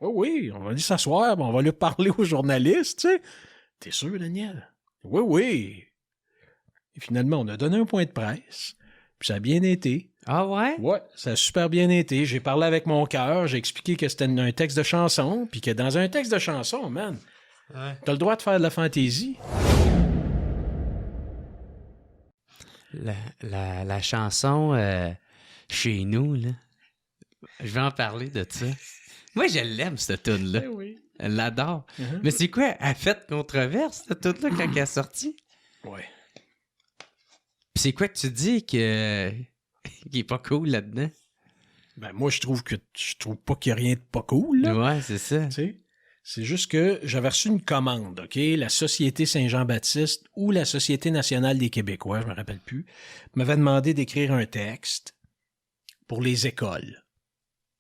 Oui, oui, on va aller s'asseoir, on va lui parler aux journalistes, tu sais. T'es sûr, Daniel? Oui, oui. Et finalement, on a donné un point de presse, puis ça a bien été. Ah ouais? Ouais, ça a super bien été. J'ai parlé avec mon cœur, j'ai expliqué que c'était un texte de chanson, puis que dans un texte de chanson, man, t'as le droit de faire de la fantaisie. La chanson Chez nous, là. Je vais en parler de ça. Moi, je l'aime, cette tune-là. Eh oui. Elle l'adore. Mais c'est quoi? Elle a fait controverse, cette tune-là, quand elle est sortie? Ouais. Puis c'est quoi que tu dis qui est pas cool là-dedans? Ben, moi, je trouve pas qu'il y a rien de pas cool, là. Ouais, c'est ça. Tu sais, c'est juste que j'avais reçu une commande, OK? La Société Saint-Jean-Baptiste ou la Société nationale des Québécois, je me rappelle plus, m'avait demandé d'écrire un texte pour les écoles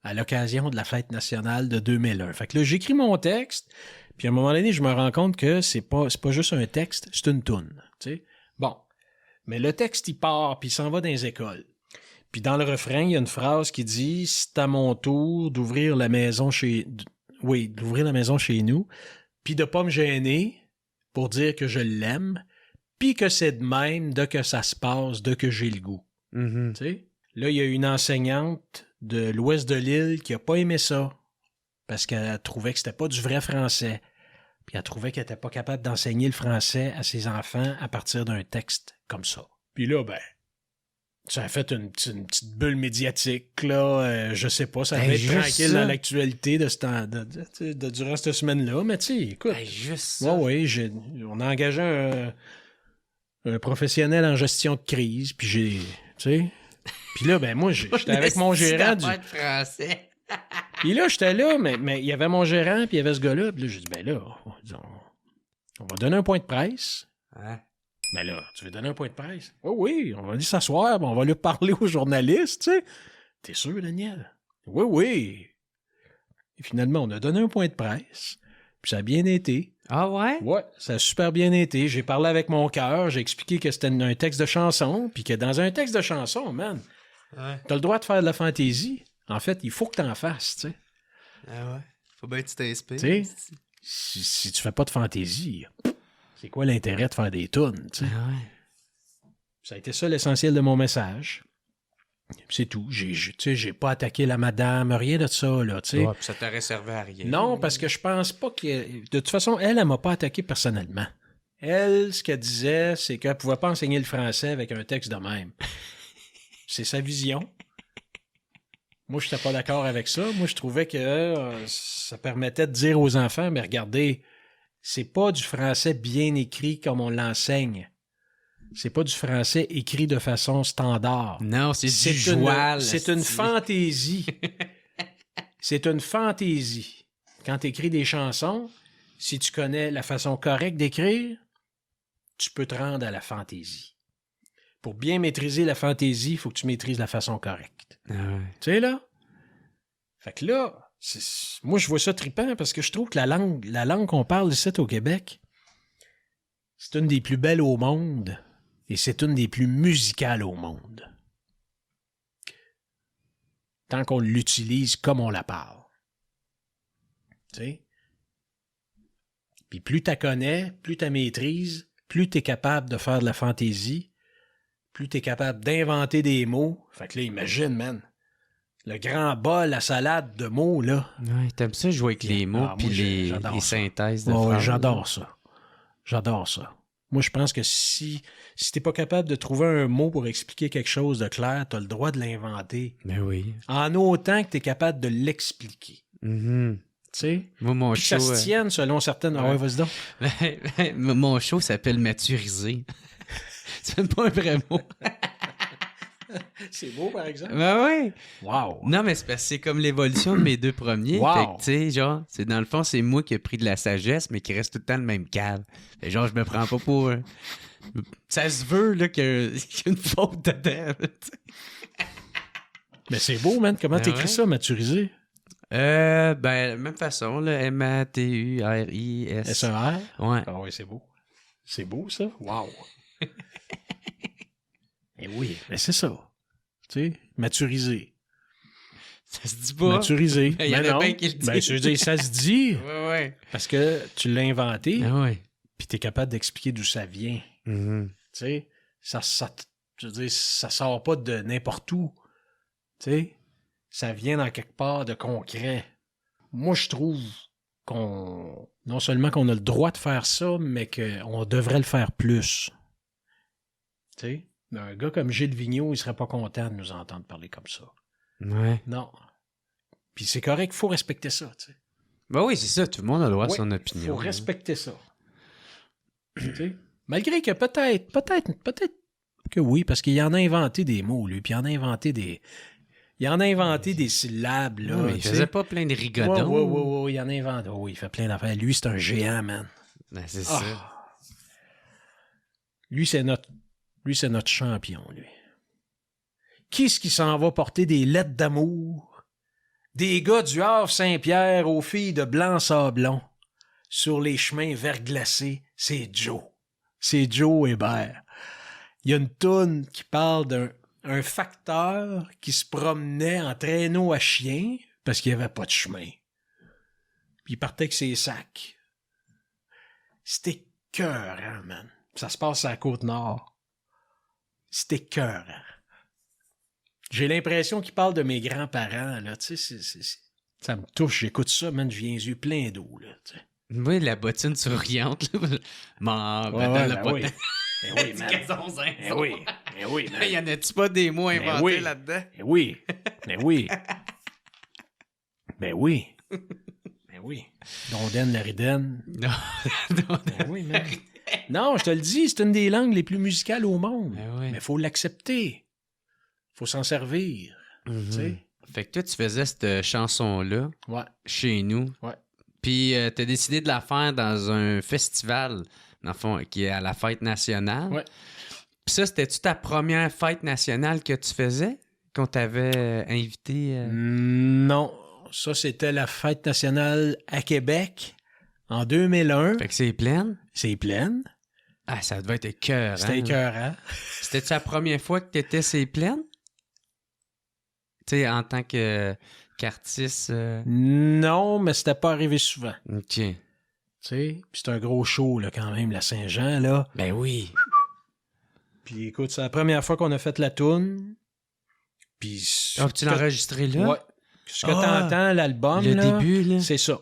à l'occasion de la fête nationale de 2001. Fait que là, j'écris mon texte, puis à un moment donné, je me rends compte que c'est pas juste un texte, c'est une toune, tu sais? Bon. Mais le texte, il part, puis il s'en va dans les écoles. Puis dans le refrain, il y a une phrase qui dit « C'est à mon tour d'ouvrir la maison d'ouvrir la maison chez nous, puis de pas me gêner pour dire que je l'aime, puis que c'est de même de que ça se passe, de que j'ai le goût. Mm-hmm. Tu sais? Là, il y a une enseignante de l'ouest de l'île qui a pas aimé ça, parce qu'elle trouvait que c'était pas du vrai français. Puis elle trouvait qu'elle était pas capable d'enseigner le français à ses enfants à partir d'un texte comme ça. Puis là, ben, ça a fait une petite bulle médiatique, là. Je sais pas, ça devait être tranquille ça. dans l'actualité de ce temps, durant cette semaine-là. Mais tu sais, écoute. Juste ça. Oui, on a engagé un professionnel en gestion de crise, puis tu sais. Puis là, ben moi, j'étais avec mon gérant du... français. Puis là, j'étais là, mais il y avait mon gérant, puis il y avait ce gars-là. Puis là, j'ai dit, ben là, on va donner un point de presse. Ouais. Ben là, tu veux donner un point de presse? Oh oui, on va aller s'asseoir, on va lui parler aux journalistes, tu sais. T'es sûr, Daniel? Oui, oui. Et finalement, on a donné un point de presse, puis ça a bien été. Ah ouais? Ouais, ça a super bien été. J'ai parlé avec mon cœur, j'ai expliqué que c'était un texte de chanson, puis que dans un texte de chanson, man, t'as le droit de faire de la fantaisie. En fait, il faut que t'en fasses, tu sais. Ah ouais? Faut bien que tu t'inspires. Tu sais, si tu fais pas de fantaisie, c'est quoi l'intérêt de faire des tunes, tu sais? Ah ouais. Ça a été ça l'essentiel de mon message. C'est tout. J'ai pas attaqué la madame, rien de ça, là, tu sais. Ouais, puis ça t'aurait servi à rien. Non, parce que je pense pas que... De toute façon, elle m'a pas attaqué personnellement. Elle, ce qu'elle disait, c'est qu'elle pouvait pas enseigner le français avec un texte de même. C'est sa vision. Moi, je n'étais pas d'accord avec ça. Moi, je trouvais que ça permettait de dire aux enfants, mais regardez, c'est pas du français bien écrit comme on l'enseigne. C'est pas du français écrit de façon standard. Non, c'est du joual. C'est une fantaisie. C'est une fantaisie. Quand tu écris des chansons, si tu connais la façon correcte d'écrire, tu peux te rendre à la fantaisie. Pour bien maîtriser la fantaisie, il faut que tu maîtrises la façon correcte. Ah ouais. Tu sais, là? Fait que là, moi, je vois ça trippant parce que je trouve que la langue qu'on parle ici au Québec, c'est une des plus belles au monde et c'est une des plus musicales au monde. Tant qu'on l'utilise comme on la parle. Tu sais? Puis plus tu la connais, plus tu la maîtrises, plus tu es capable de faire de la fantaisie, plus tu es capable d'inventer des mots. Fait que là, imagine, man. Le grand bol, la salade de mots, là. Ouais, t'aimes ça jouer avec les mots puis les synthèses de phrases? J'adore ça. J'adore ça. Moi, je pense que si t'es pas capable de trouver un mot pour expliquer quelque chose de clair, t'as le droit de l'inventer. Mais oui. En autant que t'es capable de l'expliquer. Mm-hmm. Tu sais? Moi, mon Puis show... ça se tienne selon certaines... Ah ouais, vas-y donc. Mon show s'appelle Maturiser. C'est même pas un vrai mot. C'est beau, par exemple. Ben oui. Wow. Non, mais c'est parce que c'est comme l'évolution de mes deux premiers. Wow. Fait que, tu sais, genre, c'est dans le fond, c'est moi qui ai pris de la sagesse, mais qui reste tout le temps le même cave. Fait genre, je me prends pas pour... Ça se veut, là, qu'il y a une faute dedans. Mais c'est beau, man. Comment t'écris ça, maturiser? Ben, même façon, là, M-A-T-U-R-I-S. S-E-R? Ouais. Ah oui, c'est beau. C'est beau, ça? Wow. Et oui, mais c'est ça. Tu sais, maturiser. Ça se dit pas. Naturisé. Il y en Ben a non. bien qui le disent. Ben, je veux dire, ça se dit Ouais. parce que tu l'as inventé, Ah ouais. puis tu es capable d'expliquer d'où ça vient. Mhm. Tu sais, je veux dire, ça sort pas de n'importe où. Tu sais, ça vient dans quelque part de concret. Moi, je trouve non seulement qu'on a le droit de faire ça, mais qu'on devrait le faire plus. Tu sais, un gars comme Gilles Vigneault, il serait pas content de nous entendre parler comme ça. Ouais. Non. Puis c'est correct, il faut respecter ça, tu sais. Ben oui, c'est ça. Tout le monde a le droit à Ouais, son il opinion. faut respecter ça. Tu sais? Malgré que peut-être que oui, parce qu'il en a inventé des mots, lui, puis il en a inventé des syllabes, là. Non, mais il tu sais. faisait pas plein de rigodons. Ouais, il en a inventé. Oh, il fait plein d'affaires. Lui, c'est un géant, man. Ben, c'est Ah. ça. Lui, c'est notre champion, lui. Qui est-ce qui s'en va porter des lettres d'amour? Des gars du Havre Saint-Pierre aux filles de Blanc-Sablon sur les chemins verglacés, c'est Joe. C'est Joe Hébert. Il y a une toune qui parle d'un facteur qui se promenait en traîneau à chien parce qu'il n'y avait pas de chemin. Puis il partait avec ses sacs. C'était écœurant, man. Ça se passe à la Côte-Nord. C'était écœurant. J'ai l'impression qu'il parle de mes grands-parents, là, tu sais, ça me touche, j'écoute ça, man, je viens les yeux pleins d'eau, là, tu sais. Oui, la bottine souriante, là. Ben oui. Ben oui, man. Ben oui, ben oui, man. Y en a-tu pas des mots inventés oui. là-dedans? Ben oui, ben oui. Ben oui. Ben oui. Dondaine, Laridène. Non. Ben oui, man. Non, je te le dis, c'est une des langues les plus musicales au monde. Ben oui. Mais il faut l'accepter. Faut s'en servir, Mhm. tu sais. Fait que toi, tu faisais cette chanson-là Ouais, chez nous. ouais. Puis t'as décidé de la faire dans un festival, dans le fond, qui est à la Fête nationale. Ouais. Puis ça, c'était-tu ta première fête nationale que tu faisais? Qu'on t'avait invité? Non, ça, c'était la fête nationale à Québec en 2001. Fait que c'est pleine? C'est pleine. Ah, ça devait être écœurant. C'était écœurant. C'était-tu la première fois que t'étais c'est pleine? Tu sais, en tant qu'artiste... Non, mais c'était pas arrivé souvent. OK. Tu sais, puis c'est un gros show, là, quand même, la Saint-Jean, là. Ben oui. Puis écoute, c'est la première fois qu'on a fait la toune. Puis... Ah, tu l'as enregistré là? Ouais. Ce que t'entends, l'album, Le là, début, là. c'est ça.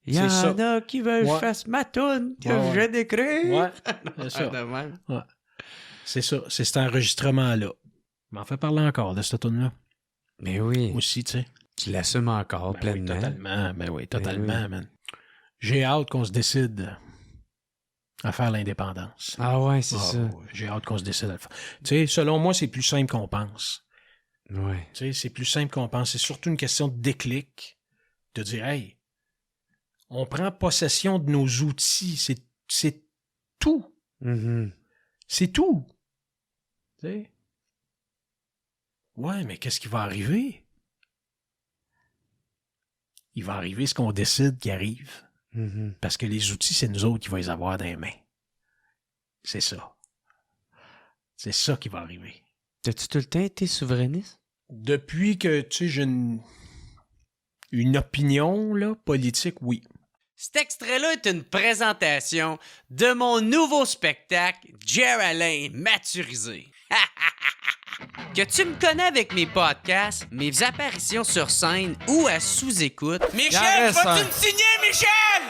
Il y en c'est ça. a qui veulent que je Ouais. fasse ma toune que Ouais, je viens d'écrire. Ouais, c'est ça. De même. Ouais. C'est ça, c'est cet enregistrement-là. M'en fait parler encore de cette tune-là. Mais oui. Aussi, tu sais. Tu l'assumes encore Ben oui, pleinement. totalement, ben oui, totalement, oui. man. J'ai hâte qu'on se décide à faire l'indépendance. Ah ouais, c'est Ah, ça. ouais, j'ai hâte qu'on se décide à le faire. Tu sais, selon moi, c'est plus simple qu'on pense. Ouais. Tu sais, c'est plus simple qu'on pense. C'est surtout une question de déclic, de dire, hey, on prend possession de nos outils. C'est tout. Mhm. C'est tout. Tu sais? Ouais, mais qu'est-ce qui va arriver? Il va arriver ce qu'on décide qui arrive. Mhm. Parce que les outils, c'est nous autres qui va les avoir dans les mains. C'est ça. C'est ça qui va arriver. T'as-tu tout le temps été souverainiste? Depuis que, tu sais, j'ai une opinion, là, politique, oui. Cet extrait-là est une présentation de mon nouveau spectacle, Jer Alain Maturisé. Que tu me connais avec mes podcasts, mes apparitions sur scène ou à sous-écoute. Michel, vas-tu me signer, Michel?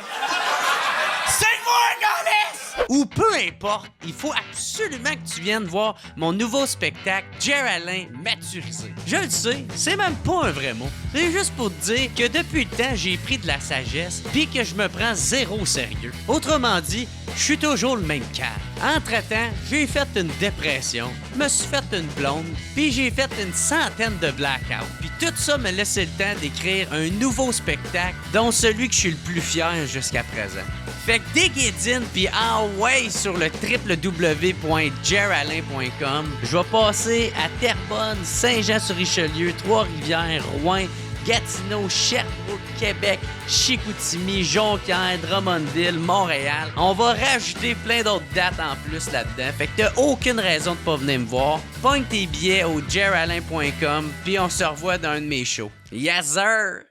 Signe-moi, Gaulis! Ou peu importe, il faut absolument que tu viennes voir mon nouveau spectacle, Jer Alain Maturisé. Je le sais, c'est même pas un vrai mot. C'est juste pour te dire que depuis le temps, j'ai pris de la sagesse puis que je me prends zéro au sérieux. Autrement dit, je suis toujours le même cas. Entre-temps, j'ai fait une dépression, me suis fait une blonde, puis j'ai fait une centaine de blackouts. Puis tout ça me laissait le temps d'écrire un nouveau spectacle, dont celui que je suis le plus fier jusqu'à présent. Fait que déguédine puis ouais sur le www.jeralain.com. Je vais passer à Terrebonne, Saint-Jean-sur-Richelieu, Trois-Rivières, Rouen, Gatineau, Sherbrooke, Québec, Chicoutimi, Jonquière, Drummondville, Montréal. On va rajouter plein d'autres dates en plus là-dedans. Fait que t'as aucune raison de pas venir me voir. Pogne tes billets au jeralain.com puis on se revoit dans un de mes shows. Yes sir!